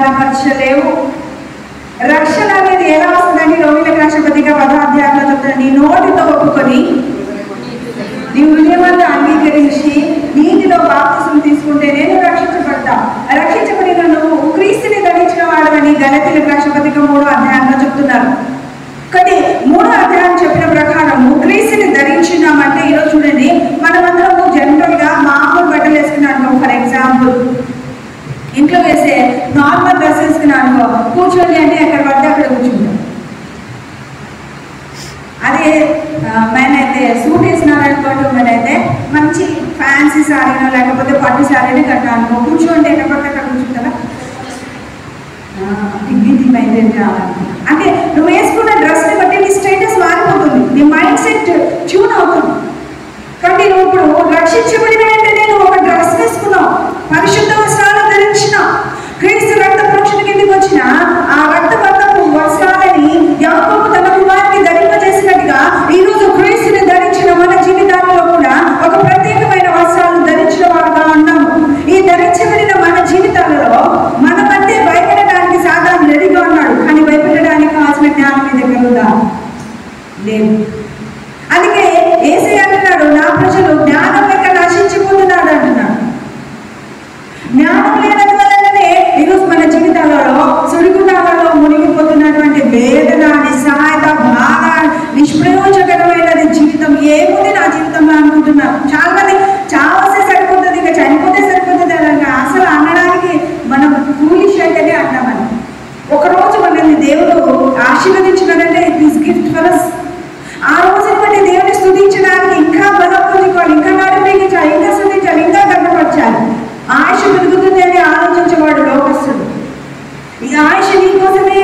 బలపరచలేవు. రక్షణ అనేది ఎలా వస్తుందని రోమిలకు రాసిన పత్రిక 10వ అధ్యాయంలో చెప్తాను. నీ నోటితో ఒప్పుకొని నీ హృదయమంతా అంగీకరించి నీటిలో బాప్తిసం తీసుకుంటే నేను రక్షించబడతా. రక్షించబడిన నువ్వు క్రీస్తుని ధరించిన వాడని గలతీయులకు రాసిన పత్రిక 3వ అధ్యాయంలో చెప్తున్నారు. కానీ 3వ అధ్యాయం చెప్పిన ప్రకారము క్రీస్తుని ధరించినామంటే ఈరోజు చూడండి, మనమందరము జనరల్ గా మామూలు బట్టలు వేసుకున్నాను. ఫర్ ఎగ్జాంపుల్ ఇంట్లో వేసే నార్మల్ డ్రెస్ వేసుకున్నాను, కూర్చోండి అంటే ఎక్కడ పడితే అక్కడ కూర్చుంటాం. అదే మేనైతే సూట్ వేసినారనుకోండి, మేనైతే మంచి ఫ్యాన్సీ శారీనో లేకపోతే పట్టు శారీని కట్టాను, కూర్చోండి ఎక్కడ పడితే అక్కడ కూర్చుంటారా? డిగ్నిటీ మెయింటైన్ చేయాలనుకుంటా. అంటే నువ్వు వేసుకున్న డ్రెస్ని బట్టి నీ స్టేటస్ మారిపోతుంది, నీ మైండ్ సెట్ ట్యూన్ అవుతుంది. కాబట్టి నువ్వు ఇప్పుడు రక్షించబడిన వెంటనే నువ్వు ఒక డ్రెస్ వేసుకున్నావు, పరిశుద్ధ వస్త్రాలు ధరించినావు. క్రీస్తు రక్త ప్రోక్షణ కిందకి వచ్చిన ఆ రక్తవర్తపు వస్త్రాలని యాకోబు తన కుమార్తెని ధరింపజేసినట్టుగా ఈరోజు క్రీస్తుని ధరించిన మన జీవితాలలో కూడా ఒక ప్రత్యేకమైన వస్త్రాలు ధరించిన వాడుగా ఉన్నాము. ఈ ధరించబడిన మన జీవితాలలో మనమంటే భయపడడానికి సాధారణ రెడీగా ఉన్నాడు, కానీ భయపడడానికి కావాల్సిన జ్ఞానం మీ దగ్గర ఉందా? లేదు. అందుకే యేసయ్య అంటున్నాడు, నా ప్రజలు జ్ఞానం లేక నశించిపోతున్నాడు అంటున్నాడు. జ్ఞానం లేనందువల్లనే ఈరోజు మన జీవితాలలో సుడిగుండాలలో మునిగిపోతున్నటువంటి వేదన, నిస్సహాయత, బాధ, నిష్ప్రయోజకరమైన జీవితం ఏముంది నా జీవితంలో అనుకుంటున్నారు. చాలా మంది చావస్తే సరిపోతుంది, ఇంకా చనిపోతే సరిపోతుంది అని అసలు అనడానికి మనం ఫూలిష్ అంటేనే అంటామని. ఒకరోజు మనల్ని దేవుడు ఆశీర్వదించినాడంటే it is gift for us. ఆ రోజుని బట్టి దేవుని స్తుతించడానికి ఇంకా బలం పొందుకోవాలి, ఇంకా నడిపించాలి, ఇంకా స్తుతించాలి, ఇంకా గర్వపరచాలి. ఆయుష పెరుగుతుంది అని ఆలోచించేవాడు లోకస్తుడు. ఈ ఆయుష నీ కోసమే,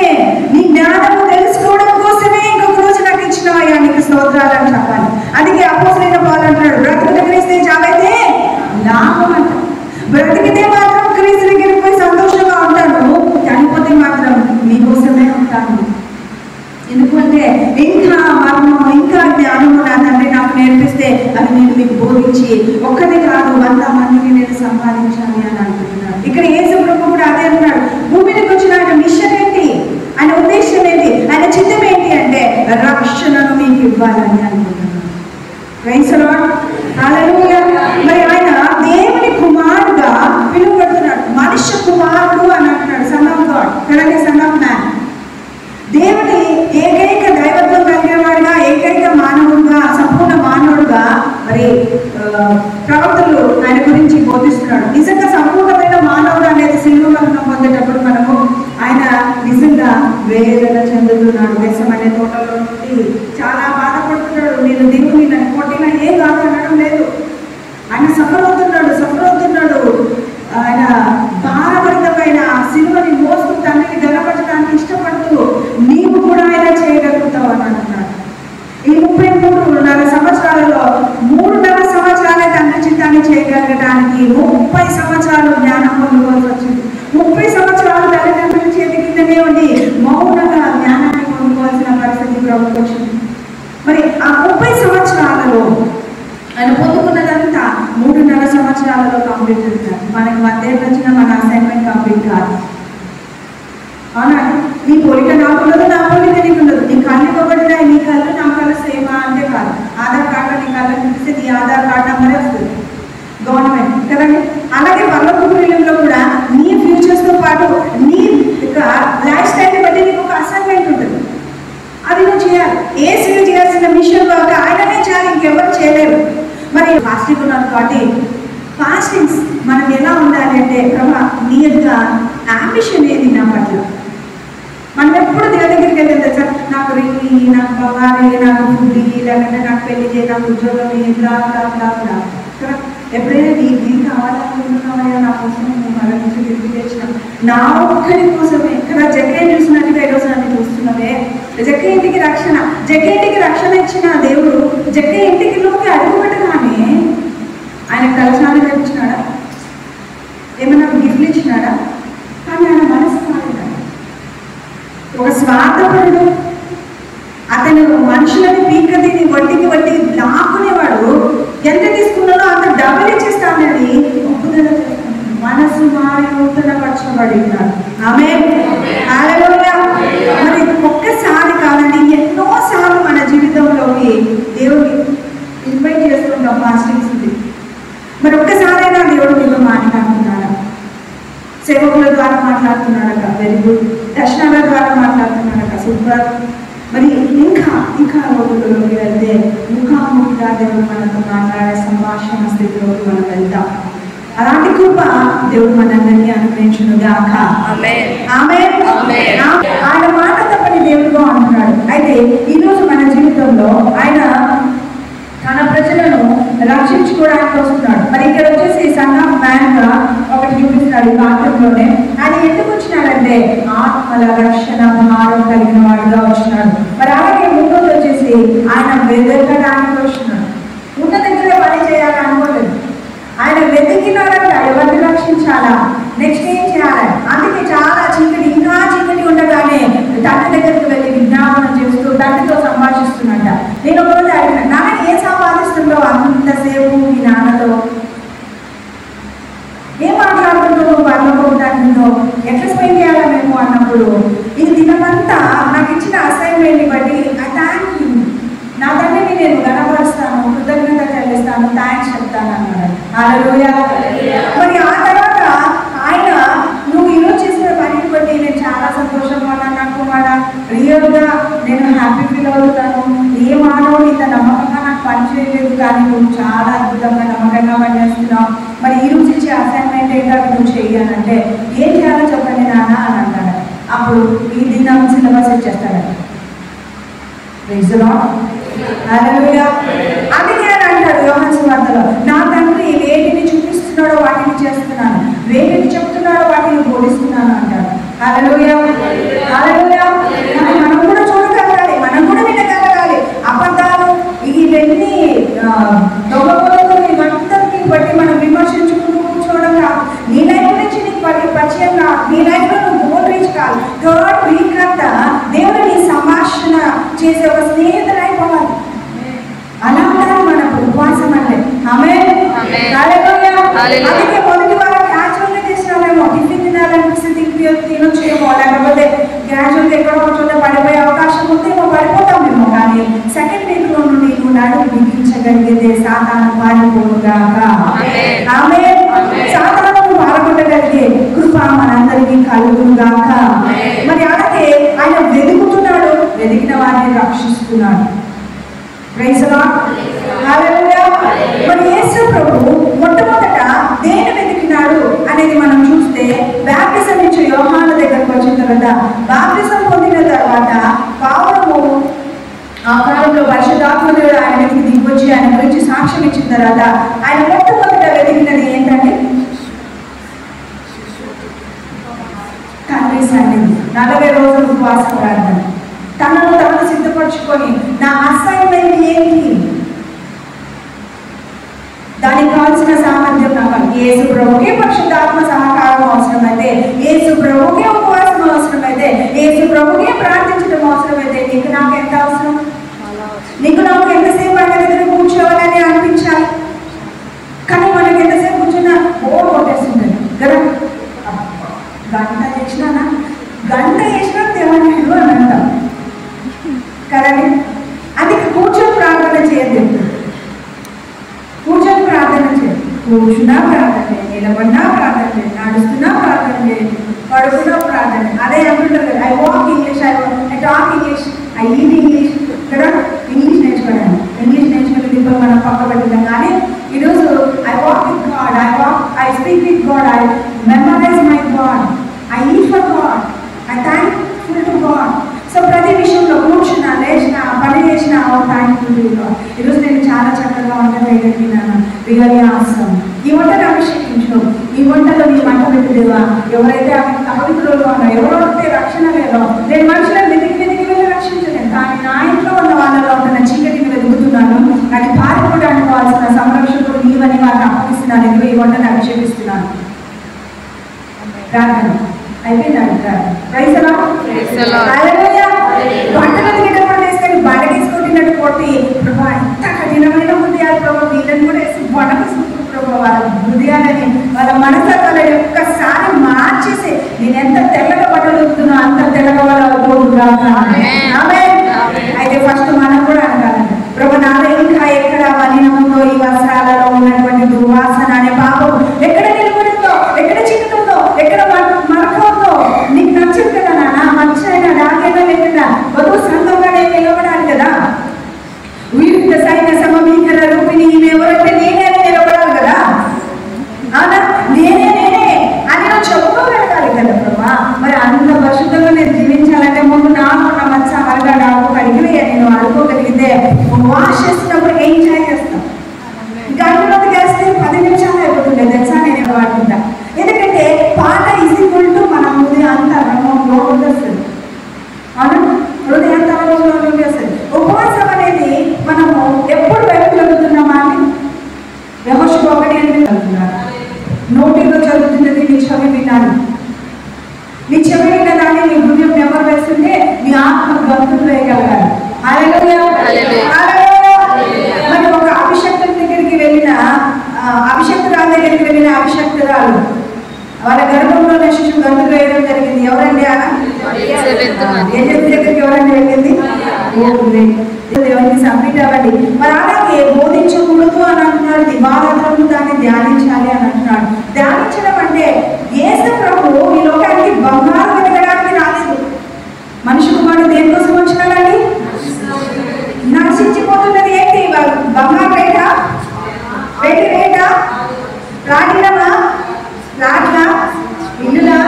నీ జ్ఞానము తెలుసుకోవడం కోసమే ఇంకొక రోజు నాకు ఇచ్చినవయ్యా, నీకు స్తోత్రాలు అని చెప్పాలి. అందుకే అపోస్తలుడైన పౌలు అంటున్నాడు, బ్రతుకుట క్రీస్తే, చావైతే లాభం అంట. బ్రతికితే మాత్రం క్రీస్తు దగ్గరికి పోయి సంతోషంగా ఉంటాను, చనిపోతే మాత్రం నీకోసమే ఉంటాను. ఎందుకంటే ఇంకా మర్మం, ఇంకా జ్ఞానము నా తండ్రి నాకు నేర్పిస్తే అది నేను మీకు బోధించి ఒక్కటి కాదు 100 మందిని నేను సంపాదించాలి అని అనుకుంటున్నాను. ఇక్కడ యేసు ప్రభు కూడా అదే అంటున్నాడు. భూమికి వచ్చిన ఆయన మిషన్ ఏంటి, ఆయన ఉద్దేశం ఏంటి, ఆయన చిత్తం ఏంటి అంటే రక్షణను మీకు ఇవ్వాలని అనుకుంటున్నాను. Praise the Lord, hallelujah. మరి ఆయన దేవుని కుమారుడుగా పిలువబడుతున్నాడు, మనుష్య కుమారుడు అని అంటున్నాడు. సన్ ఆఫ్ గాడ్ కదండి, సన్ ఆఫ్ మ్యాన్. దేవుని ఏకైక దైవత్వం కలిగిన వాడుగా, ఏకైక మానవుడుగా, సంపూర్ణ మానవుడుగా మరి ప్రవక్తలు ఆయన గురించి బోధిస్తున్నాడు. నిజంగా సంపూర్ణమైన మానవుడు అనేది సిలువ మరణం పొందేటప్పుడు మనము ఆయన నిజంగా వేదన చెందుతున్నాడు. దేశమనే తోటలో నుండి చాలా బాధపడుతున్నాడు. నేను దేవుని నన్ను కొట్టినా ఏం కాదు అనడం లేదు. ఆయన సఫర్ అవుతున్నాడు. ఆయన భారభరితమైన సిలువని మోస్తూ తండ్రిని గనపరచడానికి ఇష్టపడుతూ నీవు కూడా ఆయన చేయగలుగుతావు అని అంటున్నాడు. ఈ 33.5 సంవత్సరాలలో 3.5 సంవత్సరాలే తండ్రి చిత్తాన్ని చేయగలగడానికి 30 సంవత్సరాలు జ్ఞానం పొందుకోవాల్సి వచ్చింది. 30 సంవత్సరాలు తల్లిదండ్రుల చేతి కిందనే ఉండి మౌనంగా జ్ఞానాన్ని పొందుకోవాల్సిన పరిస్థితి ప్రభుత్వం వచ్చింది. మరి ఆ 30 సంవత్సరాలలో ఆయన పొందుకున్నదంతా 3.5 సంవత్సరాలలో కంప్లీట్ చేస్తారు. మనకి 1 ఏళ్ళు వచ్చినా మన అసైన్మెంట్ కంప్లీట్ కాదు. అవునా? నీ పోలిక నాకు ఉండదు, నా పోలిక నీకు ఉండదు. నీ కళ్ళు ఇవ్వబడినా నీ కళ్ళు నా కళ్ళు సేమా అంటే కాదు. ఆధార్ కార్డులో నీ కళ్ళు చూపిస్తే నీ ఆధార్ కార్డు నెంబరే వస్తుంది గవర్నమెంట్ కదండి. అలాగే పర్లోకంలో కూడా నీ ఫ్యూచర్స్తో పాటు నీ లైఫ్ స్టైల్ని బట్టి నీకు ఒక అసైన్మెంట్ ఉంటుంది. అది నువ్వు చేయాలి. ఏసీ చేయాల్సిన మిషన్ వర్క్ ఆయననే చేయాలి, ఇంకెవరు చేయలేరు. మరి ఫాస్టింగ్ ఉన్నాను కాబట్టి ఫాస్టింగ్స్ మనం ఎలా ఉండాలి అంటే, ప్రభా నీ యొక్క అంబిషన్ ఏది నా పట్ల? మనం ఎప్పుడు దేవుని దగ్గరికి వెళ్తే సార్ నాకు రింగి, నాకు బంగారు, నాకు బుద్ధి, లేకపోతే నాకు పెళ్లి చేయ, నాకు ఉద్యోగం కదా. ఎప్పుడైనా నీకు కావాలనుకుంటున్నావా? నా కోసం మన నుంచి తిరిగి తెచ్చిన నా ఒక్కడి కోసమే కదా. జగ్గయ్య చూసినట్టుగా ఈరోజు నన్ను చూస్తున్నావే. జగ్గయ్య ఇంటికి రక్షణ, జగ్గయ్య ఇంటికి రక్షణ ఇచ్చిన దేవుడు జగ్గయ్య ఇంటికిలోకి అడుగుపెట్టగానే ఆయన కలశాన్ని తెచ్చినాడా, ఏమన్నా గిఫ్ట్లు ఇచ్చినాడా? కానీ ఆయన మనసు మారినాడు. ఒక స్వార్థపరుడు, అతను మనుషులని పీకతిని వడ్డీకి వడ్డీ లాక్కునేవాడు. ఎంత తీసుకున్నాడో అంత డబ్బులు ఇచ్చేస్తానని ఒప్పుదల చేస్తాను. మనసు మారి నూతన పరచు ఏర్పరచబడి ఉన్నారు. ఆమేన్. హల్లెలూయా. మరి ఒక్కసారి కాదండి, ఎన్నోసార్లు మన జీవితంలోకి దేవుడిని ఇన్వైట్ చేస్తుంటాం ఫాస్టింగ్స్ ఉంది. మరి ఒక్కసారైనా దేవుడు మీతో మాట్లాడుతున్నాడా? సేవకుల ద్వారా మాట్లాడుతున్నాడట, వెరీ గుడ్. దర్శనాల ద్వారా మాట్లాడుతున్నాడట, సూపర్. మరి ఇంకా రోజుల్లోకి వెళ్తే ముఖాముఖిగా దేవుడు మనతో మాట్లాడే సంభాషణ స్థితిలోకి మనం వెళ్తాం. అలాంటి కృప దేవుడు మనందరికీ అనుగ్రహించును గాక. ఆమేన్. ఆయన మాట తప్పని దేవుడుగా అంటున్నాడు. అయితే ఈరోజు మన జీవితంలో ఆయన తన ప్రజలను రక్షించుకోవడానికి వస్తున్నాడు. మరి ఇక్కడ వచ్చేసి సన్ ఆఫ్ మ్యాన్ గా ఒకటి చూపిస్తున్నాడు ఈ వాక్యంలోనే. ఆయన ఎందుకు వచ్చినాడంటే ఆత్మల రక్షణ భారం కలిగిన వాడుగా వచ్చినాడు. మరి అలాగే ముందు వచ్చేసి ఆయన వెతకడానికి వస్తున్నాడు. ఉన్న దగ్గరే పని చేయాలని అనుకోలేదు. ఆయన వెతికినాడంట ఎవరిని రక్షించాలా, నెక్స్ట్ ఏం చేయాలి. అందుకే చాలా చీకటి, ఇంకా చీకటి ఉండగానే తండ్రి దగ్గరికి వెళ్ళి విజ్ఞాపనం చేస్తూ తండ్రితో సంభాషిస్తున్నట్ట. నేను ఒకరోజు అడిగిన, నాన్న ఏం సంపాదిస్తుంటావు అంతసేపు మీ నాన్నతో? ఏం మాట్లాడుతుంటావు పర్లోకి తండ్రితో? ఎట్లా స్పెండ్ చేయాలా మేము అన్నప్పుడు, ఇది దినమంతా నాకు ఇచ్చిన అసైన్మెంట్ని బట్టి ఐ థ్యాంక్ యూ, నా తండ్రిని నేను గణపరుస్తాను, కృతజ్ఞత చెల్లిస్తాను, థ్యాంక్స్ చెప్తాను అన్నాడు. హల్లెలూయా. మరి ఆ తర్వాత ఆయన, నువ్వు ఈరోజు చేసిన పనిని బట్టి నేను చాలా సంతోషంగా ఉన్నాను అనుకున్నాడా? రియల్గా నేను హ్యాపీ ఫీల్ అవుతున్నాను. ఏ మానవుడు ఇంత నమ్మకంగా నాకు పని చేయలేదు, కానీ నువ్వు చాలా అద్భుతంగా నమ్మకంగా పనిచేస్తున్నావు. మరి ఈ రోజు ఇచ్చే అసైన్మెంట్ ఏంటో నువ్వు చెయ్యాలంటే ఏం చేయాలో చెప్పండి నాన్న అని అంటాడు. అప్పుడు ఈ దినం సిలబస్ ఇచ్చేస్తాడు. Praise the Lord. హల్లెలూయా. అందుకే అని అంటాడు యోహాను సువార్తలో, నా తండ్రి వేటిని చూపిస్తున్నాడో వాటిని చేస్తున్నాను, వేటిని చెప్తున్నాడో వాటిని బోధిస్తున్నాను అంటాడు. హల్లెలూయా. హల్లెలూయా. మనం కూడా చూడగలగాలి, మనం కూడా వినగలగాలి. అబద్ధాలు ఇవన్నీ దొంగపోతలు ఇవందరినీ బట్టి మనం విమర్శించుకుంటూ కూర్చోవడం కాదు. నీ లైఫ్ నుంచి నీకు పరిచయం కాదు, నీ లైఫ్ లో నువ్వు గోల్ రీచ్ కాదు. థర్డ్ వీక్ అంతా దేవుడు నీ సంభాషణ చేసే ఒక స్నేహితులు అయిపోవాలి. అలా ఉండాలి మన ఉపవాసం అంటే. ఆమేన్. అందుకే మొదటి వారం క్యాజువల్ గా చేసినామేమో, టిఫిన్ తినాలనిపిస్తే తినొచ్చేమో, లేకపోతే క్యాజువల్ గా ఎక్కడో చోట పడిపోయే అవకాశం ఉందేమో, పడిపోతామేమో. కానీ సెకండ్ వీక్ లో నుండి నువ్వు నడుము బిగించగలిగితే సాతాను పారిపోగాక. ఆమేన్. సాతాను పాల్గొనగలిగే కృప మనందరికీ కలుగుగాక. మరి అలాగే ఆయన వెతుకుతున్నాడు, వెతికిన వారిని రక్షిస్తున్నాడు. Praise the Lord. హల్లెలూయా. మరి యేసు ప్రభు మొట్టమొదట దేని వెతికినాడు అనేది మనం చూస్తే, బాప్టిజం ఇచ్చే యోహాను దగ్గరకు వచ్చిన తర్వాత, బాప్టిజం పొందిన తర్వాత పావురము ఆ కాలంలో పరిశుద్ధాత్మ దేవుడు ఆయన మీదకి దిగొచ్చి ఆయన గురించి సాక్ష్యం ఇచ్చిన తర్వాత ఆయన మొట్టమొదట వెతికినది ఏంటంటే తండ్రి సన్నిధి. 40 రోజులు ఉపవాస ప్రార్థన. తనను తాను సిద్ధపరచుకొని నా అసైన్మెంట్ ఏంటి, దానికి కావాల్సిన సామర్థ్యం నాకు యేసు ప్రభుకే పరిశుద్ధాత్మ సహకారం అవసరమైతే, యేసు ప్రభుకే ఉపవాసం అవసరమైతే, యేసు ప్రభుకే ప్రార్థించడం అవసరమైతే, నీకు నాకు ఎంత అవసరం? నీకు నాకు ఎంతసేపు ఆయన దగ్గర కూర్చోవాలని అనిపించాలి. కానీ మనకి ఎంతసేపు కూర్చున్నా బోర్ కొట్టేస్తుంటుంది కదా. గంట చేసినా దేవుని అని అంటాం కదండి. అందుకే కూర్చొని ప్రార్థన చేయద్దు. కూర్చొని ప్రార్థన చేయండి. కూర్చున్నా ప్రార్థన, నిలబడినా ప్రార్థన, నడుస్తున్నా ప్రార్థన, పడుకున్నా ప్రార్థన. అదే అంటుంటారు కదా, I walk English, I talk English, I eat English కదా. ఇంగ్లీష్ నేర్చుకోవడానికి, ఇంగ్లీష్ నేర్చుకునే ఇప్పుడు మనం పక్క పెట్టినాం. కానీ ఈరోజు I walk with God, I speak with God, I memorise my God, I eat for God, I thankful to God. So ప్రతి విషయంలో కూర్చున్నా, లేచిన, పని చేసిన థ్యాంక్ఫుల్ టు గాడ్. ఈరోజు నేను చాలా చక్కగా వంట వేయగలిగినాను, రియల్లీ ఆసమ్. ఈ వంటను అభిషేకించు, ఈ వంటలో నీ మంట పెట్టదేవా. ఎవరైతే అపవిత్రులుగా ఉన్నారో, ఎవరైతే రక్షణ లేదో, నేను మనుషులను వెతికి వెళ్ళి రక్షించలేను, కానీ నా ఇంట్లో ఉన్న వాళ్ళలో ఉన్న చీకటిని వెతుకుతున్నాను. అది పారిపోవడానికి కావాల్సిన సంరక్షకుడు నీవని వారిని అప్పగిస్తున్నాను. ఇదిగో ఈ వంటను అభిషేకిస్తున్నాను. ప్రార్థన అయిపోయిందండి. Praise the Lord. హల్లెలూయా. వంటలు తినేటప్పుడు వేసుకొని బండకేసుకుంటున్నట్టు కొట్టి, ప్రభా ఎంత కఠినమైన హృదయాలు ప్రభావ, వీళ్ళని కూడా వేసి వంటకేసుకుంటున్నారు ప్రభు వాళ్ళ హృదయాలని వాళ్ళ మనస్తత్వాలని ఒక్కసారి మార్చేసి నేను ఎంత తెల్లగా పట్టగలుగుతున్నా అంత తెల్లగా వాళ్ళు అవుతుందా. అయితే ఫస్ట్ మనం కూడా అనగాలండి, ప్రభు నాలో ఇంకా ఎక్కడ మలినముందో ఈ వస్త్రాలలో ఉన్నటువంటి దుర్వాసన అనే పాపం ఎక్కడ నిలబడిందో, ఎక్కడ చిక్కుతుందో, ఎక్కడ మరకవుందో నీకు నచ్చదు కదా నాన్న. మంచిగా డాగైనా లేకుండా వధువు సంఘంగానే నిలబడాలి కదా. వీరి సైన్య సమీకరణ రూపిణి ఎవరైతే నేనే నిలబడాలి కదా. అవునా, నేనే అని నువ్వు చెప్పుకోగలగాలి కదా ప్రభా. మరి అంత పరిశుద్ధంగా నేను జీవించాలంటే ముందు నాకున్న మచ్చ మరగా నాకు కడిగివేయ నేను అనుకోగలిగితే వాష్ చేస్తున్నప్పుడు ఎంజాయ్ చేస్తాం. గంటలోకి వేస్తే 10 నిమిషాలు అయిపోతుండే తెలుసా నేను వాడుకుంటా. ఎందుకంటే పాట ఈజీక్వల్ టు మన హృదయాంతరంలో వస్తుంది. అవును, హృదయాంతరంలో వస్తుంది. ఉపవాసం అనేది మనము ఎప్పుడు వెళ్ళగలుగుతున్నామా అని యెహోషువ 1:8 చదువుతున్నారు. నోటిలో చదువుతున్నది నీ చెవి వినాలి. నీ చెవి వినదాన్ని నీ హృదయం నెమరు వేస్తుంటే నీ ఆత్మ గంతులు వేయగలగాలి. మరి ఒక అభిషక్తుల దగ్గరికి వెళ్ళిన అభిషక్తురాల దగ్గరికి వెళ్ళిన అభిషక్తురాలు వాళ్ళ గర్భంలోనే శిశువు గంతులు వేయడం జరిగింది. ఎవరండి ఆయన? దగ్గరికి ఎవరండి వెళ్ళింది? దేవునికి సబ్మిట్ అవ్వండి. మరి అలాగే బోధించకూడదు అని అంటున్నాడు. దివారాత్రము దాన్ని ధ్యానించాలి అని అంటున్నాడు. ధ్యానించడం అంటే యేసు ప్రభు ఈ లోకానికి బంగారు వెతకడానికి రాలేదు. మనిషి కుమారుడు దేనికోసం వచ్చినాడండి? నశించిపోతున్నది ఏంటి? బంగారు రేటా, వెండి రేటా, రాగినమా, రాట్ల ఇల్లులా,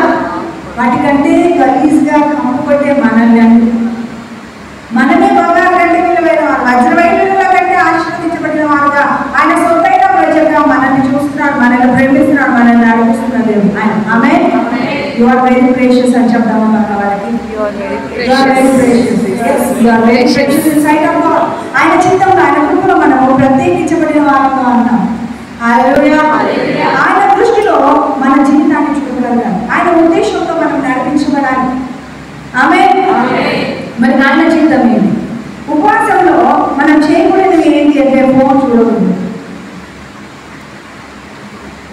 వాటికంటే గలీజ్గా కంపబట్టే మనమే బంగారు కంటే విలువైన వారు, వజ్రవైన కంటే ఆశీర్వదించబడిన వారుగా ఆయన సొంతైన ప్రజలుగా మనల్ని చూస్తున్నాడు, మనల్ని ప్రేమిస్తున్నాడు, మనల్ని నడిపిస్తున్నాడు దేవుడు. Amen. You are very precious అని చెప్తాము వాళ్ళకి. You are very precious. You are very precious in sight of God. ఆయన చిత్తంలో ఆయన కృపలో మనము ప్రత్యేకించబడిన వారుగా ఉన్నాం. హల్లెలూయా. ఆయన దృష్టిలో మన జీవితాన్ని చూడగలగాలి. ఆయన ఉద్దేశంతో మనం నడిపించబడాలి. ఆమేన్. మరి ఆయన జీవితం ఏంటి? ఉపవాసంలో మనం చేయకూడదు ఏంటి అంటే ఫోన్ చూడకూడదు,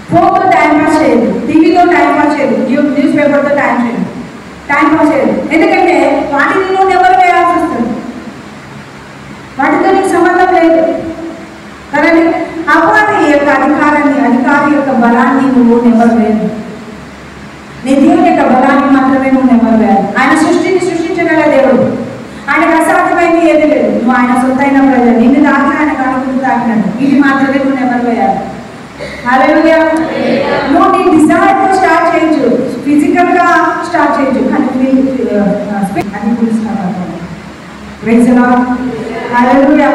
ఫోన్తో టైం పాస్ చేయదు, టీవీతో టైం పాస్ చేయదు, న్యూస్ పేపర్తో టైం పాస్ చేయదు. ఎందుకంటే వాటిని నువ్వు ఎవరు వేయాల్సి వస్తుంది, వాటితో నీకు సంబంధం లేదు కదండి. అపవాది యొక్క అధికారి యొక్క బలాన్ని నువ్వు నెవరు వేయదు. నీ దేవుని యొక్క బలాన్ని మాత్రమే నువ్వు నెవరు వేయాలి. ఆయన సృష్టించగల దేవుడు. ఆయనకు అసాధ్యమైంది ఏది లేదు. నువ్వు ఆయన సొంతైన ప్రజలు నిన్ను తాకిన ఆయన కనుక తాకినట్టు ఇది మాత్రమే నువ్వు నెవరు వేయాలి. హల్లెలూయా. నువ్వు నీ డిజైర్తో స్టార్ట్ చేయొచ్చు, ఫిజికల్గా స్టార్ట్ చేయొచ్చు, కానీ అది ప్రైజ్ ది లార్డ్. హల్లెలూయా.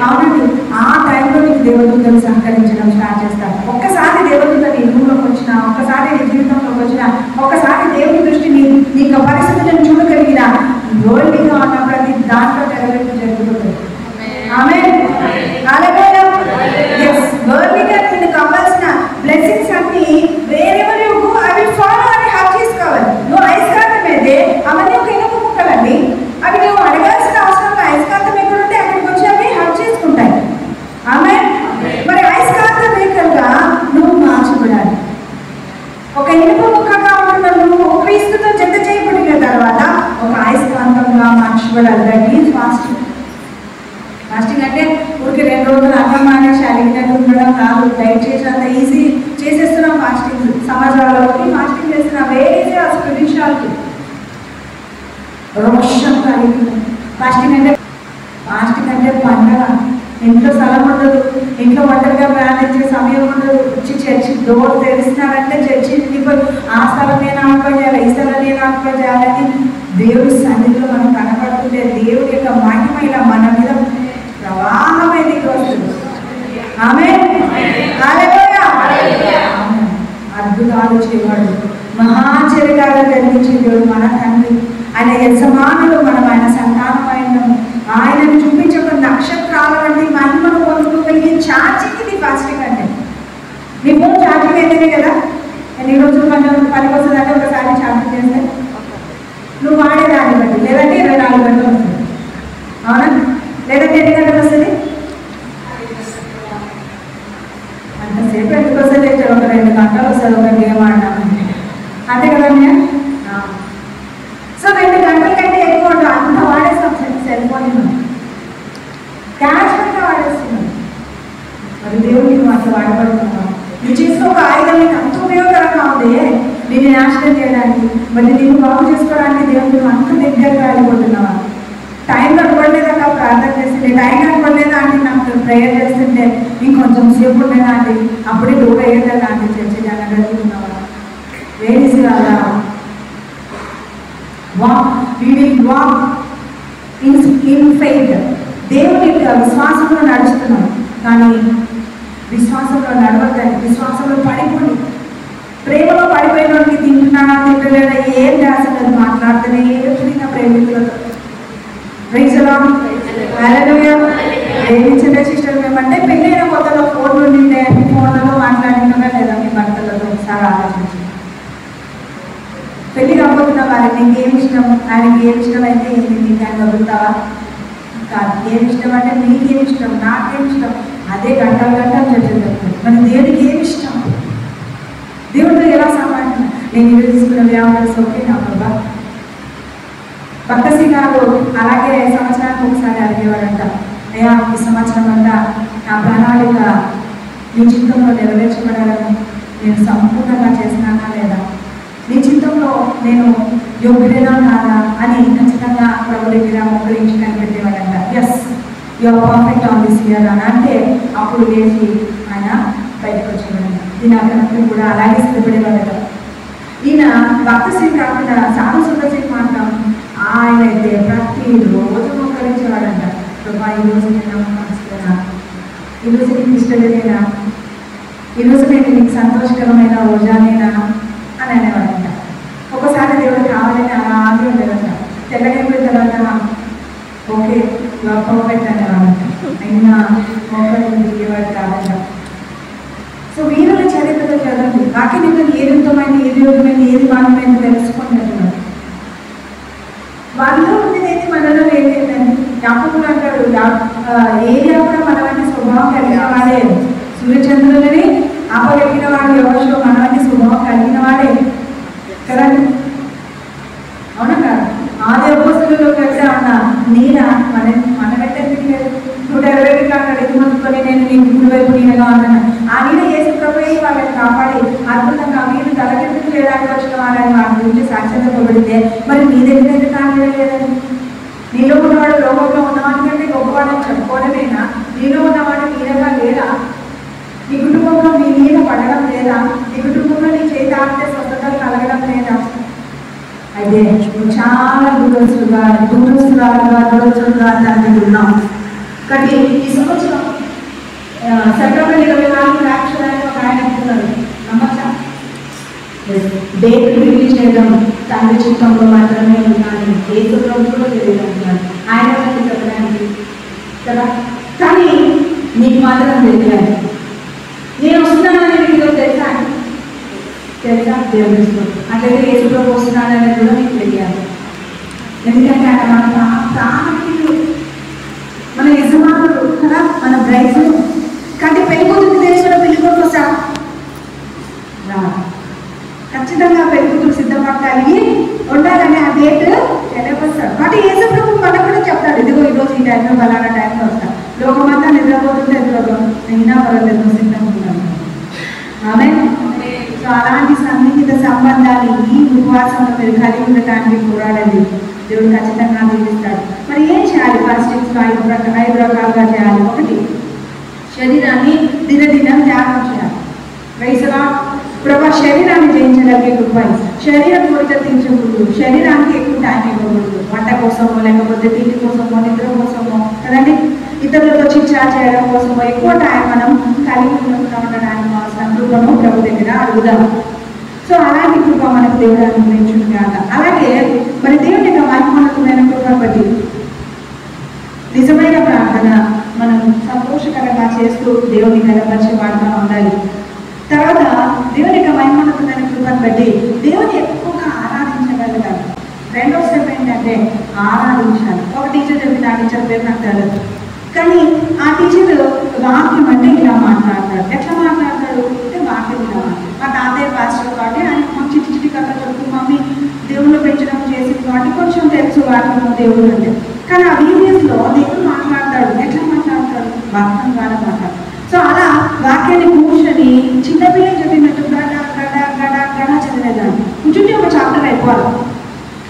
అవునండి, ఆ టైంలో నీకు దేవదూతలు సహకరించడం స్టార్ట్ చేస్తారు. ఒక్కసారి దేవదూత నీ ఇంట్లోకి వచ్చినా, ఒక్కసారి నీ జీవితంలోకి వచ్చినా, ఒక్కసారి దేవుని దృష్టి నీకు పరిస్థితులను చూడగలిగిన వరల్డ్గా ఉన్న ప్రతి దాంట్లో నెరవేర్పు జరుగుతుంది. ఆమేన్. హల్లెలూయా. yes వరల్డ్గా నీకు కావాల్సిన బ్లెస్సింగ్స్ అన్ని వేరెవర్ యు గో అవి ఫాలో అని హ్యావ్ చేసుకోవాలి. నువ్వు అయస్కాంతం అయితే అవన్నీ ఒక ఇనుప ముక్కలండి. అవి నువ్వు అడగాల్సిన అవసరం అయస్కాంతం ఎక్కడుంటే అక్కడికి వచ్చి అవి హ్యావ్ చేసుకుంటాయి. ఆమేన్. మరి అయస్కాంత వేకలుగా నువ్వు మార్చబడాలి. ఒక ఇనుప ముక్కగా ఉన్న నువ్వు క్రీస్తుతో జత చేయబడిన తర్వాత ఒక అయస్కాంతంగా మార్చబడాలి. That is fasting. ఫాస్టింగ్ అంటే ఊరికి 2 రోజులు అన్నం మానేసి అడిగినట్టు ఉండడం కాదు. డైట్ చేసి అంత ఈజీ చేసేస్తున్నాం ఫాస్టింగ్. సమాజంలో ఫాస్టింగ్ చేస్తున్నాం. వేరే స్పిరిచువాలిటీ రోషం కలిగి ఫాస్టింగ్ అంటే పండగ. ఇంట్లో స్థలం ఉండదు, ఇంట్లో ఒంటరిగా ప్రయాణించే సమయం ఉండదు. వచ్చి చర్చి డోర్ తెరిస్తున్నారంటే చర్చి నిండిపోయి ఆ స్థలం నేను ఆక్యుపై చేయాలి, ఈ స్థలం నేను ఆక్యుపై చేయాలని దేవుడి సన్నిధిలో మనం కనపడుతుంటే దేవుడి యొక్క మహిమ మన మీద ప్రవాహమైంది వస్తుంది. ఆమేన్. హల్లెలూయా. అద్భుతాలు చేయవాడు, మహాచర్యలు జరిగించే దేవుడు మన తండ్రి. ఆయన యజమానులు మనం, ఆయన సంతానమైన ఆయనను చూపించే నక్షత్రాల వంటి మహిమను పొందుకోగలిగే ఛార్జింగ్ ఇది ఫాస్టింగ్ అంటే. నీ ఫోన్ ఛార్జింగ్ అయితేనే కదా ఎన్ని రోజులు పనికి వస్తుందంటే ఒకసారి ఛార్జింగ్ చేస్తే నువ్వు వాడేదాన్ని బట్టి. లేదంటే 24 గంటలు వస్తుంది. అవునా? లేదంటే ఎన్ని గంటలు వస్తుంది? అంతసేపు అయితే ఒక 2 గంటలు వస్తుంది ఒక గేమ్ ఆడినామంటే, అంతే కదండి. సో 2 గంటల కంటే ఎక్కువ అంత వాడేస్తాం సెల్ ఫోన్, క్యాషువల్గా వాడేస్తున్నాం. మరి దేవుడికి నువ్వు అట్లా వాడబడుతున్నావు. నువ్వు చేసిన ఒక ఆయుధం నీకు అంత ఉపయోగకరంగా ఉంది నేను నాశనం చేయడానికి, మరి నేను బాగు చేసుకోవడానికి దేవుడు నువ్వు అంత దగ్గరగా వెళ్ళిపోతున్నావా? టైం కనపడలేదా ప్రార్థన చేస్తుంటే, టైం కనపడలేదా అంటే నాకు ప్రేయర్ చేస్తుంటే ఇంకొంచెం సేపు ఉండేదా అంటే అప్పుడే డోర్ అయ్యేదా అంటే చర్చ జనగలుగుతున్నావా? వేరేసి రాదా? వాక్ ఇన్ ఫెయిత్, దేవుని యొక్క విశ్వాసంలో నడుస్తున్నాం. కానీ విశ్వాసంలో నడవద్దని, విశ్వాసంలో పడిపోండి. ప్రేమలో పడిపోయిన వాడికి తింటున్నాడా తింటలేదా ఏం రాసలేదు, మాట్లాడుతూనే నా ప్రేమికులతో. ప్రేమించిన సిస్టర్ మేమంటే పెళ్ళైన కొత్తలో ఫోన్ ఉండిండే, ఫోన్లలో మాట్లాడినా లేదా మీ భర్తలతో ఒకసారి ఆలోచించి. పెళ్లి కాబోతున్న వారికి నీకేమి ఇష్టం, ఆయనకి ఏమి ఇష్టం అయితే ఏంటి, నీకు ఆయన వదులుతావా? కాదు. ఏమి ఇష్టం అంటే నీకేమి ఇష్టం, నాకేమి ఇష్టం, అదే గంటలు చర్చలు. మరి దేవుడికి ఏమి ఇష్టం, దేవుడితో ఎలా సంపాదించిన. నేను ఇల్లు తీసుకున్న వ్యాపారం సోకే నా బాబా భక్తసి గారు అలాగే సంవత్సరానికి ఒకసారి అడిగేవాడంట, అయ్యా ఈ సంవత్సరం అంతా నా ప్రణాళిక నీ చిత్తంలో నెరవేర్చబడాలని నేను సంపూర్ణంగా చేసినానా లేదా, నీ చిత్తంలో నేను యోగ్యుడేనా కాదా అని ఖచ్చితంగా ప్రభు దగ్గర మోకరించి కనిపెట్టేవాడంట. Yes you are perfect on this year అని అంటే అప్పుడు లేచి ఆయన బయటకు వచ్చేవాడంట. ఈయన అక్కడ కూడా అలాగే స్థిరపడేవాడట. ఈయన భక్తశ్రీ కాకుండా సాధు సుందరశ్రీ మాత్రం ఆయన అయితే ప్రతిరోజు మోకరించేవాడంట. ప్రభా ఈరోజు నేను నమస్కారం, ఈరోజు నీకు ఇష్టలేనా, ఈరోజు నేను నీకు సంతోషకరమైన రోజానేనా అని అనేవాడంట. ఒకసారి దేవుడు కావాలని అలా ఆగి ఉండేదంట. తెల్లగైపోయిన తర్వాత ఓకే పర్ఫెక్ట్ అనేవాడంట. అయినా మోకరిని దిగేవాడు కాదంట. సో వీరుల చరిత్రలో చదవండి, వాక్యంలో ఏది ఉత్తమైంది, ఏది యోగ్యమైంది, ఏది మానమైంది తెలుసుకుంటున్నారు. వాళ్ళలో ఉండేది ఏంటి, మనలో ఏంటంటే యాకోబు అంటాడు, ఏరియా కూడా మన వంటి స్వభావం కలిగిన వాడే, సూర్యచంద్రులని ఆపగలిగిన వాడు యోగశో మన వంటి స్వభావం కలిగిన వాడే కదండి. అవునా కాదు? ఆది అపోస్తలులో ఎక్కడ ఉన్నా నీడ మన వెంటనే లేదు. 120 అక్కడ ఎదుగుకొని నేను నీకు కుడివైపు నీడగా ఉన్నాను. ఆ నీడ వేసి ప్రభుత్వ వాళ్ళని కాపాడి అద్భుతంగా మీరు తలకెందుకు లేడానికి వచ్చిన వాళ్ళని వాటి గురించి సాక్షాత్పబడితే మరి మీ దగ్గర అయితే కానీ లేదండి. నీలో ఉన్నవాడు లోకంలో ఉన్నవాడి కంటే గొప్పవాడని చెప్పుకోవడమేనా? నీలో ఉన్నవాడు నీడగా లేదా? నీ కుటుంబంలో నీ నీడ పడడం లేదా? నీ కుటుంబంలో నీ చేతి ఆడితే స్వస్థతలు కలగడం లేదా? అయితే చాలా దూరస్తులుగా దాన్ని ఉన్నాం. కానీ ఈ సంవత్సరం సెప్టెంబర్ 24 రాక్షడానికి ఒక ఆయన అంటున్నారు, నమ్మచ్చా? డేట్ రిలీజ్ చేయడం తండ్రి చిత్తంలో మాత్రమే ఉన్నాను, ఏ కూడా తెలియదు అంటున్నాను. ఆయన చెప్పడానికి కదా, కానీ నీకు మాత్రం తెలియాలి. నేను వస్తున్నానని మీకు తెలుసా? దేవుడు అట్లయితే ఏసులో వస్తున్నానని కూడా మీకు తెలియాలి. ఎందుకంటే ఆయన మన ప్రాణులు, మన యజమానులు కదా, మన బ్రైడ్స్. కానీ పెళ్ళికూతురు దేశంలో పెళ్ళికొడుకు వస్తా ఖచ్చితంగా పెళ్ళికూతురు సిద్ధపడాలి ఉండాలని ఆ డేట్ తెలియపరుస్తాడు. కాబట్టి యేసు ప్రభు మనకు కూడా చెప్తాడు, ఇదిగో ఈరోజు ఈ టైంలో బలానా టైంలో వస్తాను. లోకమంతా నిద్రపోతుంటే అయినా పర్వాలేదు సిద్ధంగా ఉన్నాను. ఆమె సో అలాంటి సన్నిహిత సంబంధాన్ని ఈ ఉపవాసంలో మీరు కలిగి ఉండటానికి పోరాడండి. దేవుడు ఖచ్చితంగా దీవిస్తాడు. మరి ఏం చేయాలి? ఫాస్టింగ్స్లో 5 రకాలుగా చేయాలి. ఒకటి, శరీరాన్ని దినదినం త్యాగం చేయాలి. వయసులా ప్రభా శరీరాన్ని జయించడానికి కృపాయి, శరీరం కోరిక తీర్చకూడదు, శరీరానికి ఎక్కువ టైం ఇవ్వకూడదు. వంట కోసమో లేకపోతే తిండి కోసమో నిద్ర కోసమో కదండి, ఇతరులతో చిచ్చా చేయడం కోసమో ఎక్కువ టైం మనం కలిగి ఉండడానికి అవసరం కృపను ప్రభు దగ్గర అడుగుదాం. సో అలాంటి కృప మనకు దేవుడు అనుగ్రహించును కాక. అలాగే మరి దేవుని యొక్క మహిమోన్నతమైన కృప బట్టి నిజమైన ప్రార్థన మనం సంతోషకరంగా చేస్తూ దేవుని కనపరిచే వాడుగా ఉండాలి. తర్వాత దేవుని యొక్క మహిమోన్నతమైన కృపను బట్టి దేవుని ఎక్కువగా ఆరాధించగలగాలి. రెండో స్టెప్ ఏంటంటే ఆరాధించాలి. ఒక టీచర్ చెప్పింది, ఆ టీచర్ పేరు నాకు తెలియదు. కానీ ఆ టీచర్ వాక్యం అంటే ఇలా మాట్లాడతాడు. ఎట్లా మాట్లాడతాడు అంటే వాక్యం ఇలా మా తాతయ్య పాస్టర్ కాబట్టి ఆయన మాకు చిట్టి చిట్టి కథ చెప్తూ మమ్మీ దేవుళ్ళు పెంచడం చేసింది కాబట్టి కొంచెం తెలుసు వాక్యము దేవుడు అంటే. కానీ ఆ వీడియోస్లో దేవుడు మాట్లాడతాడు. ఎట్లా మాట్లాడతాడు? వాక్యం ద్వారా మాట్లాడతాడు. సో అలా వాక్యాన్ని కూర్చొని చిన్నపిల్లలు చదివినట్టు గడ గడ గడ గడ చదివేదాన్ని కూర్చుంటే ఒక చాప్టర్ అయిపోవాలి.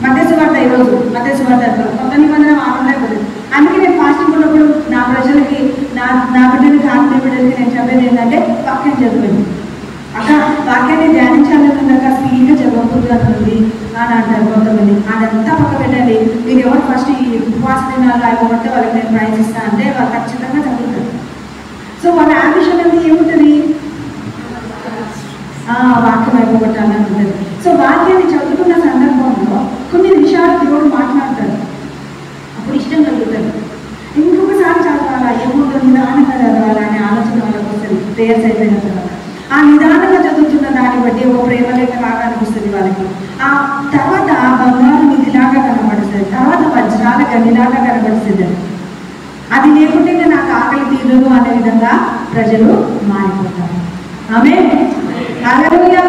మధ్య సువార్త ఈరోజు మధ్య సువార్త కొత్త నిబంధన వారంలో అయిపోతుంది. అందుకే నేను ఫాస్టింగ్ ఉన్నప్పుడు నా ప్రజలకి నా బిడ్డలకి ఆత్మీయ బిడ్డలకి నేను చెప్పేది ఏంటంటే వాక్యం చదవండి అక్క, వాక్యాన్ని ధ్యానించాలనుకుందాక స్పీడ్గా చదవకూడదు అన్నది అని అంటారు కొంతమంది. అదంతా పక్క పెట్టండి. మీరు ఎవరు ఫస్ట్ ఈ ఉపవాస దినాలు అయిపోతే వాళ్ళకి నేను ప్రైజ్ ఇస్తాను అంటే వాళ్ళు ఖచ్చితంగా చదువుతారు. సో వాళ్ళ ఆంబిషన్ అనేది ఏముంటుంది? వాక్యం అయిపోగొట్టాలని ఉంటుంది. సో వాక్యాన్ని చదువుతున్న సందర్భంలో కొన్ని విషయాలు దేవుడు మాట్లాడతాడు. అప్పుడు ఇష్టం కలుగుతుంది. ఇంకొకసారి చదవాలా, ఏముందో నిదానంగా చదవాలా అనే ఆలోచన వాళ్ళకి వస్తుంది. ప్రేయర్స్ అయిపోయిన తర్వాత ఆ నిదానంగా చదువుతున్న దాన్ని బట్టి ఒక ప్రేమలేఖ లాగా అనిపిస్తుంది వాళ్ళకి. ఆ తర్వాత బంగారు నిధిలాగా కనబడుతుంది, తర్వాత వజ్రాల గనిలాగా కనబడుతుంది. అది లేకుంటే నాకు ఆకలి తీరదు అనే విధంగా ప్రజలు మారిపోతారు. ఆమేన్. హల్లెలూయా.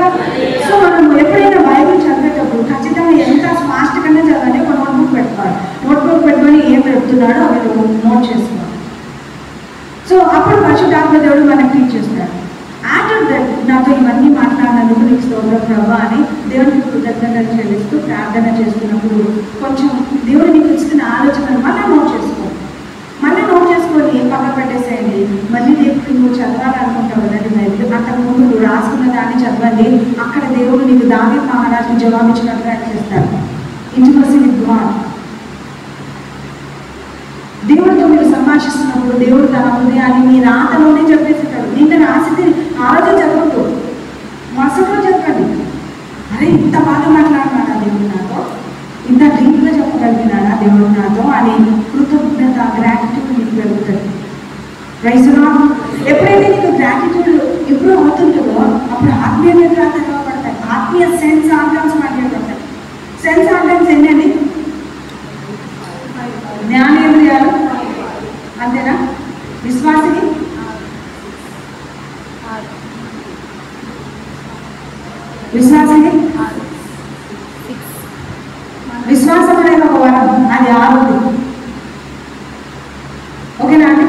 సో మనం ఎప్పుడైనా బైబిల్ చదివేటప్పుడు ఖచ్చితంగా ఎంత ఫాస్ట్ కన్నా చదవండి. ఒక నోట్బుక్ పెట్టుకోవాలి. నోట్బుక్ పెట్టుకొని ఏం చెప్తున్నాడో అవి నోట్ చేసుకోవాలి. సో అప్పుడు పరిశుద్ధాత్మ దేవుడు మనకు టీచ్ చేస్తాడు. ఆఫ్టర్ దట్ నాతో ఇవన్నీ మాట్లాడినందుకు నీకు స్తోత్రం ప్రభా అని దేవునికి కృతజ్ఞతలు చెల్లిస్తూ ప్రార్థన చేస్తున్నప్పుడు కొంచెం దేవుడు నీకు ఇస్తున్న ఆలోచనలు మళ్ళీ నోట్ చేసుకోండి. మళ్ళీ నోట్ చేసుకొని పక్క పెట్టేసేయండి. మళ్ళీ రేపు నువ్వు చదవాలనుకుంటావు కదండి బైబిల్, అంతకుముందు నువ్వు రాసుకున్న దాన్ని చదవండి. అక్కడ దేవుడు నీకు దావీదు మహారాజుకి జవాబిచ్చినట్టుగా చేస్తాడు. Intimacy with God. దేవుడితో మీరు సంభాషిస్తున్నప్పుడు దేవుడు తన హృదయాన్ని మీ రాతలోనే చెప్పేస్తాడు. నిన్న రాసింది ఆ రోజు చదవద్దు, మరుసటిలో చదవండి. అరే ఇంత బాగా మాట్లాడినాడా దేవుడు నాతో, ఇంత డీప్గా చెప్పగలిగినాడా దేవుడు నాతో అని కృతజ్ఞత, గ్రాటిట్యూడ్ నీకు పెరుగుతుంది. Praise the Lord. ఎప్పుడైతే నీకు గ్రాటిట్యూడ్ ఇంప్రూవ్ అవుతుంటుందో అప్పుడు ఆత్మీయ నేత్రాలు తెరవబడతాయి. ఆత్మీయ సెన్స్ ఆర్గన్స్ మాట్లాడతాయి. సెన్స్ ఆర్గన్స్ ఏంటండి? జ్ఞానేంద్రియాలు, అంతేనా? విశ్వాసిని విశ్వాసం అనేది ఒక వరం, అది ఆరోగ్యం. ఓకేనా అండి?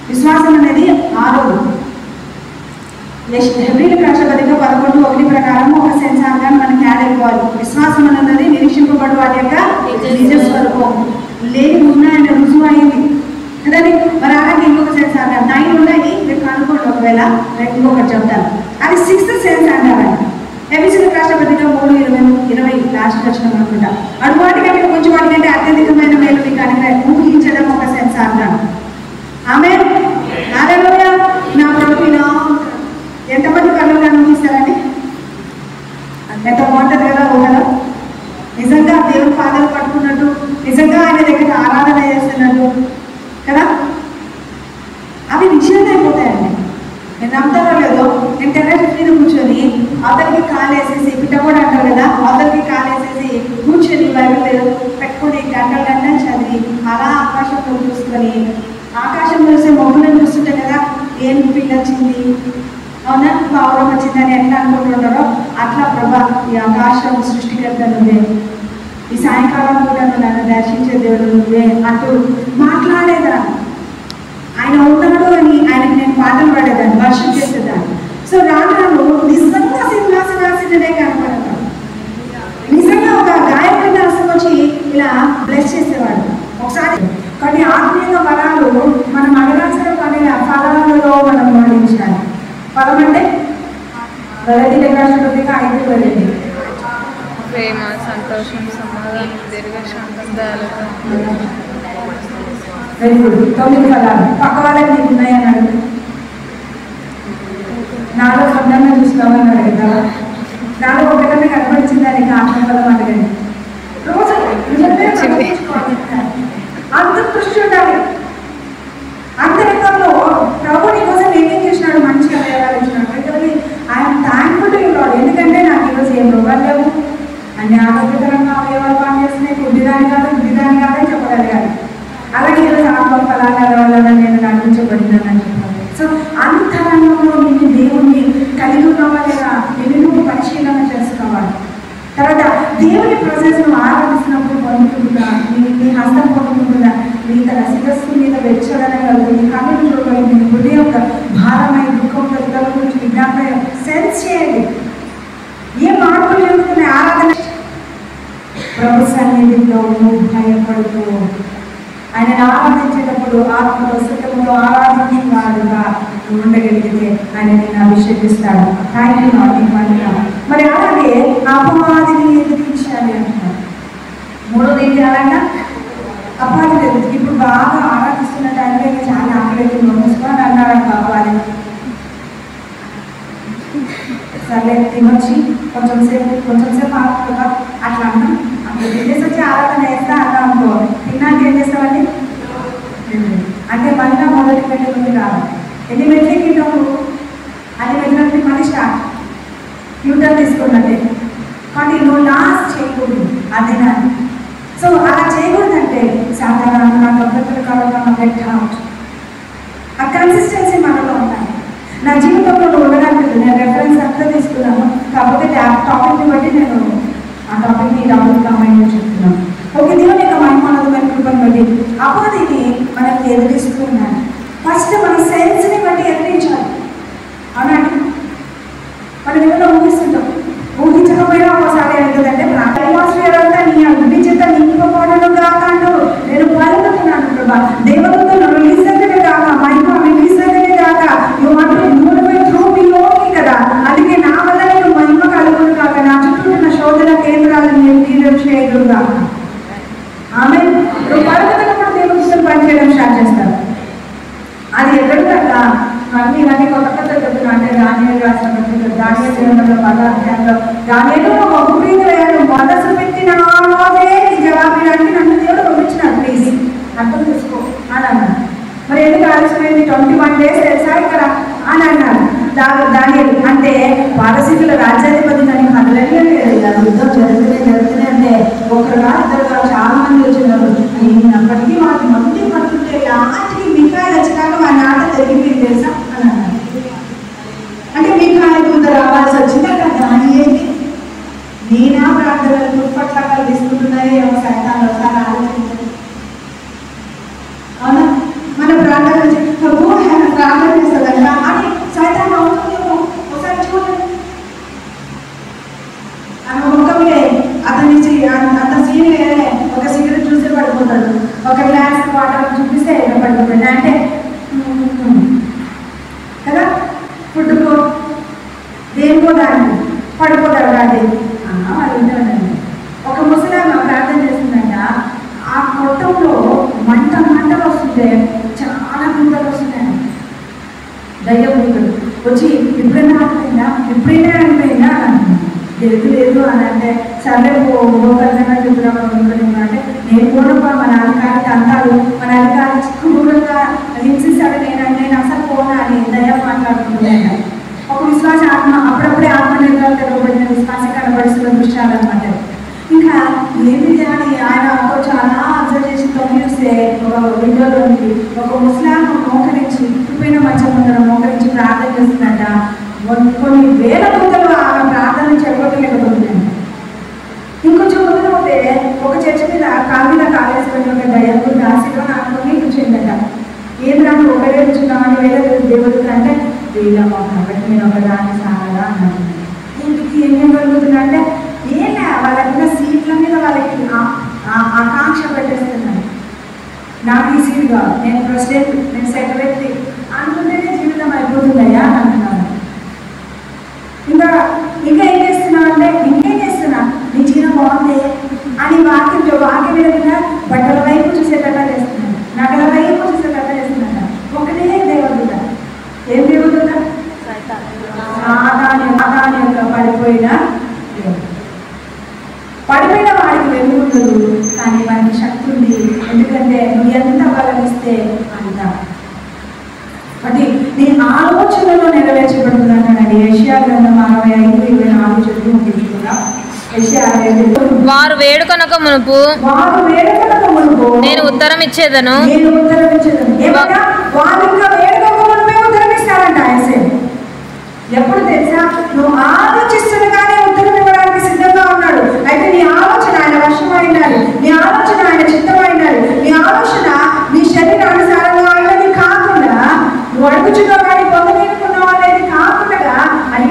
విశ్వాసం అనేది ఆరోగ్యం. హెబ్రీయులకు రాసిన పత్రిక 11:1 ప్రకారం ఒక సెన్స్ ఆర్గాన్ మనకి యాడ్ అయిపోవాలి. విశ్వాసం అన్నది నిరీక్షింపబడు వాటి యొక్క నిజ స్వరూపం. లేని ఉన్నాయని రుజువు అయింది కదండి. మరి అలాగే ఇంకొక సెన్స్ ఆర్గాన్ 9 ఉన్నాయి. మీరు కనుక్కోండి, ఒకవేళ ఇంకొకటి చెప్తాను. అది 6th సెన్స్ అంటారండి. ఎఫెసీయులకు రాసిన పత్రిక 3:20 లాస్ట్ వచ్చిన అనుకుంటా. అడుగువాటి కంటే కొంచెం వాటి కంటే అత్యధికమైన మేలు మీకు ఊహించడం ఒక సెన్స్ ఆర్గాన్. ఆమేన్. హల్లెలూయా. నా ప్రభు ఇలా ఎంతమంది కళ్ళుగా ఊహిస్తారండి? ఎంత బాగుంటుంది కదా ఊహలో. నిజంగా దేవుని పాదాలు పట్టుకున్నట్టు, నిజంగా ఆయన దగ్గర ఆరాధన చేస్తున్నట్టు కదా. అవి నిశ్చయం అయిపోతాయండి. నేను నమ్ముతారో లేదో, నేను టెర్రస్ మీద కూర్చొని అవతలికి కాలేసేసి, పిట్ట కూడా అంటారు కదా, అవతలికి కాలేసేసి కూర్చొని బైబిల్ పెట్టుకొని గంటలు చదివి అలా ఆకాశంలో చూసుకొని, ఆకాశంలో చూసే మొగ్గులను చూస్తుంటే కదా ఏం పిల్ల వచ్చింది, అవునా పౌరం వచ్చిందని ఎట్లా అనుకుంటుంటారో అట్లా ప్రభా ఈ ఆకాశం సృష్టికర్త నువ్వే, ఈ సాయంకాలం కూడా నువ్వు నన్ను దర్శించే దేవుడు నువ్వే అంటూ మాట్లాడేదాన్ని. ఆయన ఉన్నాడు అని ఆయనకి నేను పాటలు పాడేదాన్ని, వర్షం చేసేదాన్ని. సో రాను నిజంగా సింహాసనాసీనుడే కనపడతాడు. నిజంగా ఒక గాయకుడిని అసలు వచ్చి ఇలా బ్లెస్ చేసేవాడు ఒకసారి. కొన్ని ఆత్మీయ వరాలు మనం అడగాల్సిన పని ఫలాలలో మనం గమనించాలి. ఫలం అంటే గలతీయులకు రాసిన పత్రిక 5:2 ప్రేమ, సంతోషం, సమాధానం, దీర్ఘశాంతం, దయాలత. Very good. 9 ఫలాలు పక్క వాళ్ళకి నీకు ఉన్నాయని అడుగు. నాలో సొంతంగా చూసుకోవాలని అడుగుతా. నాలో ఒకటనే కనపడిచిందా నీకు ఆత్మఫలం అడగండి. రోజు అంతర్దృష్టి ఉండాలి. అంతరంగంలో ప్రభు నీ కోసం ఏమేం చేసినాడు, మంచిగా అవయవాలు ఇచ్చినాడు. ఎందుకంటే I'm thankful to you lord. ఎందుకంటే నాకు ఈరోజు ఏం రోగాలు లేవు, అన్ని ఆరోగ్యకరంగా అవయవాలు పనిచేస్తున్నాయి, గుడ్డిదాని కాదని చెప్పగలిగాను. అలాగే ఈరోజు ఆత్మ ఫలాలు అడగాలని దేవుని ప్రొసెస్ నువ్వు ఆరాధిస్తున్నప్పుడు పొందుతుందా, నీ హస్తం పొందుతుందా, నీ తన శిరస్సు మీద వెచ్చదనం కలుగుతుంది, కన్నులు చూడగలుగుతుంది, నీ హృదయం భారమై దుఃఖం తగ్గుదల గురించి విజ్ఞాపన సెన్స్ చేయండి. ఏ మార్పులు జరుగుతున్నాయి ఆరాధన. ప్రభు సన్నిధిలో నువ్వు భయపడుతూ ఆయనను ఆరాధించేటప్పుడు ఆత్మలో సుఖంలో ఆరాధించేవాడుగా ఉండగలిగితే ఆయన నేను అభిషేకిస్తాడు. Thank you not. మరి అలాగే అపవాదిని ఎదిరించాలి అంటున్నారు. మూడోది ఏం చేయాలంట? అపవాది ఇప్పుడు బాగా ఆరాధిస్తున్న టైంలో ఇంకా చాలా ఆకలికి నోసుకొని అన్నారంట అపవాది. సర్లే తినొచ్చి కొంచెం సేపు ఆకుగా అట్లా అన్నాం, అట్లా తినేసి వచ్చి ఆరాధన వేస్తా అన్నా అనుకో, తిన్నాక ఏం చేస్తామండి అంటే మళ్ళీ మొదటి మెట్ల నుండి రావాలి. ఎన్ని మెట్లకి తిన్నాము, అన్ని మెట్ల నుండి మళ్ళీ స్టార్ట్ యూటర్న్ తీసుకున్నట్టే. కానీ నువ్వు లాస్ట్ చేయకూడదు అదేనా. సో అలా చేయకూడదంటే సాధారణ నాకు అభ్యర్థులు కావడం గెట్ అవుట్. ఆ కన్సిస్టెన్సీ మనలో ఉండాలి. నా జీవితంలో ఉండడానికి నేను రెఫరెన్స్ అంతా తీసుకున్నాను, కాకపోతే టాపిక్ని బట్టి నేను ఆ టాపిక్ని డబ్బులు కామెంట్ చెప్తున్నాను. ఒక దేవుని యొక్క మహిమానమైన కృపను బట్టి అపవాదిని మనం ఎదిరిస్తూ ఉన్నాను. ఫస్ట్ మన సెన్స్ని బట్టి ఎదిరించాలి. అవునండి, మనం ఏమైనా ఊహిస్తుంటాం, ఊహించకపోయినా ఒకసారి ఏంటంటే అట్మాస్ఫియర్ అంతా నీ అగ్ని చేత నింపబడను కాక అంటూ నేను పలుకుతున్నాను ప్రభా. దేవదూతలు రిలీజ్ అయితే కాక, మహిమ రిలీజ్ అయితే కాక, నువ్వు కదా, అందుకే నా వల్ల నేను మహిమ కలుగును కాక, నా చుట్టూ ఉన్న శోధన కేంద్రాలను నేను తీరం చేయదు కాక. ఆమె నువ్వు పలుకుతున్నప్పుడు దేవుడు పనిచేయడం స్టార్ట్ చేస్తారు. అది ఎక్కడికల్లా ఇవన్నీ కొత్త చెప్తున్నా అంటే దానియేలు రాసిన దానియేలు పదార్థంలో దానియేలు ఒక గురిని మనసు పెట్టిన రోజే నీ జవాబులన్నీ నన్ను దేవుడు పంపించినాడు, ప్లీజ్ అర్థం చేసుకో అని అన్నాడు. మరి ఎందుకు ఆలస్యమైంది? 21 days తెలుసా ఇక్కడ అని అన్నాడు. దానియేలు అంటే పారసీకుల రాజ్యాధిపతి దానికి కదలనే లేదు. యుద్ధం జరుగుతూనే అంటే ఒకరుగా ఇద్దరుగా చాలా మంది వచ్చినారు. అప్పటికీ వాళ్ళకి మంది పడుతుంటే లాస్ట్కి మిఖాయిలు వచ్చినాక వాళ్ళ ఆట జరిగిపోయింది తెలుసా అని అన్నాడు. అంటే మిఖాయిల ముందు రావాల్సి వచ్చింది అక్కడ దానియేలు నేనా ప్రార్థనలు దుప్పట్లాగా తీసుకుంటున్నాయో ఏమో సైతాన్ని ఒకసారి ఆలోచించారు. అవునా, మన ప్రార్థన ప్రార్థన చేస్తుందంట అని సైతాన్ని అవుతుందేమో ఒకసారి చూడండి. ఆమె ముఖమే అతని అంత సీన్ వేరే, ఒక సిగరెట్ చూస్తే పడిపోతాడు, ఒక గ్లాస్ వాటర్ చూపిస్తే పడిపోతాడు. అంటే కదా ఫుడ్కో దేనికో దాన్ని పడిపోతాడు. అది వాళ్ళు ఉంటాడండి. ఒక ముసలామ ప్రార్థన చేస్తుందంట, ఆ కొట్టంలో మంటలు వస్తుంటే చాలా గుంటలు వస్తున్నాయి. దయ్యం గుంటలు వచ్చి ఎప్పుడైనా అనిపోయిందా లేదు అని అంటే సర్లే పోగలగా చెప్తున్నాం అనుకుంటున్నా. అంటే నేను కూడా మా నాన్నగారికి అంటాడు, మా నాన్నగారి క్రూరంగా హింసిస్తాడు, నేను అసలు పోనా అని దయ్యం మాట్లాడుకుంటున్నాను. ఒక విశ్వాస ఆత్మ అప్పుడప్పుడే ఆత్మనిర్భరత తెరవబడిన విశ్వాసం కనబడుతున్న దృశ్యాలు అనమాట. ఇంకా ఏమి చేయాలి? ఆయన చాలా అబ్జర్వ్ చేసి తొమ్మిస్తే ఒక విండోలో ఉంది ఒక ముస్లాం మోకరించి పుట్టిపోయిన మంచం ముందర మోకరించి ప్రార్థన చేస్తుందంట. కొన్ని వేల గుంతలు ఆమె ప్రార్థన చెడగొట్టలేకపోతుందండి. ఇంకొంచెం ముందు పోతే ఒక చర్చ మీద కాలేసుకొని ఒక దయ్యంతో దాసిలో నాకుని కూర్చుందట. ఏది నాకు ఒకరే కూర్చున్నామని వేరే దేవుడు అంటే వీళ్ళమ్మా కాబట్టి నేను ఒక దాన్ని సాగదా అన్నాను. ఇంటికి ఏం కలుగుతున్నా అంటే ఏలే వాళ్ళకున్న సీట్ల మీద వాళ్ళకి ఆకాంక్ష పెట్టేస్తున్నాను. నాకు ఈ సీట్ కాదు, నేను ప్రెసిడెంట్, నేను సెక్రటరీ అనుకుంటేనే జీవితం అయిపోతుందయ్యా అంటున్నాను. ఇంకా ఏం చేస్తున్నావు అంటే ఇంకేం చేస్తున్నా, నీ జీవితం బాగుంది అని వాక్యం విధంగా బట్టల వైపు చూసేటట్లా చేస్తున్నాను, నగల వైపు చూసేటట్లా చేస్తున్నాను. ఒకటే దేవుడు. ఏం దేవుడు? సాధారణ యొక్క పడిపోయిన వాడికి వెలుగుండదు, కానీ వానికి శక్తి ఉంది. ఎందుకంటే నువ్వు ఎంత బలమిస్తే అంత. అది నీ ఆలోచనలో నెరవేర్చబడుతుందంటానండి. యెషయా గ్రంథం 65:24 చదివి ముగించుకున్నాం. వారు వేడుకొనక మునుపు నేను ఉత్తరం ఇచ్చేదను. ఎప్పుడు తెలుసా? నువ్వు ఆలోచిస్తుండగానే ఉత్తరం ఇవ్వడానికి సిద్ధంగా ఉన్నాడు. అయితే నీ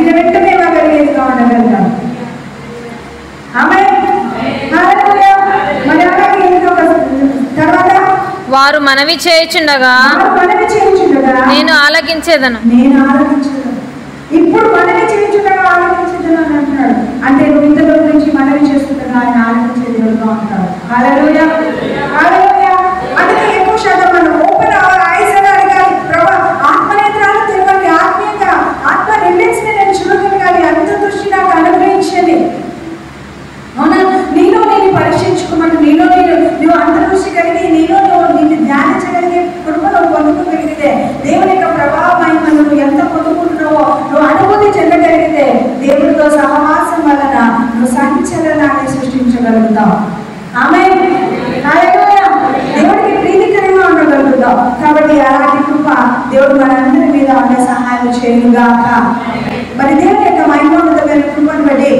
అడిగిన వెంటనే ఇవ్వగలిగేదిగా ఉండగలుగుతాం. ఆమె తర్వాత వారు మనవి చేయుచుండగా నేను ఆలకించేదను. ఇప్పుడు మనవి చేయుచుండగా ఆలకించేదను అని అంటున్నాడు. అంటే నువ్వు ఇతరుల గురించి మనవి చేస్తుండగా ఆయన ఆలకించే దేవుడుగా ఉంటాడు. హల్లెలూయా, హల్లెలూయా. అందుకే ఎక్కువ శాతం మనం ఓపెన్ అవర్ ఐస్ అని అడగాలి. ప్రభా ఆత్మనేత్రాలు తెరవండి, ఆత్మీయంగా ఆత్మ రిలీజ్ నేను చూడగలగాలి, అంతర్దృష్టి నాకు అనుగ్రహించండి. అవునా, నీలో నేను పరీక్షించుకున్నాను, నీలో నువ్వు అంతర్దృష్టి కలిగి నీలో నిన్ను ధ్యానించగలిగే కృపను పొందుకోగలిగితే, దేవుని యొక్క ప్రభావం నువ్వు ఎంత పొందుకుంటున్నావో నువ్వు అనుభూతి చెందగలిగితే దేవుడితో సహవాసం వలన నువ్వు సంచలనాన్ని సృష్టించగలుగుతావు. ఆమేన్, హల్లెలూయా. దేవుడికి ప్రీతికరంగా ఉండగలుగుతావు. కాబట్టి అలాంటి కృప దేవుడు మనందరి మీద ఉండే సహాయం చేయుగాక. మరి దేవుని యొక్క మహిమోన్నతమైన కృపను బట్టి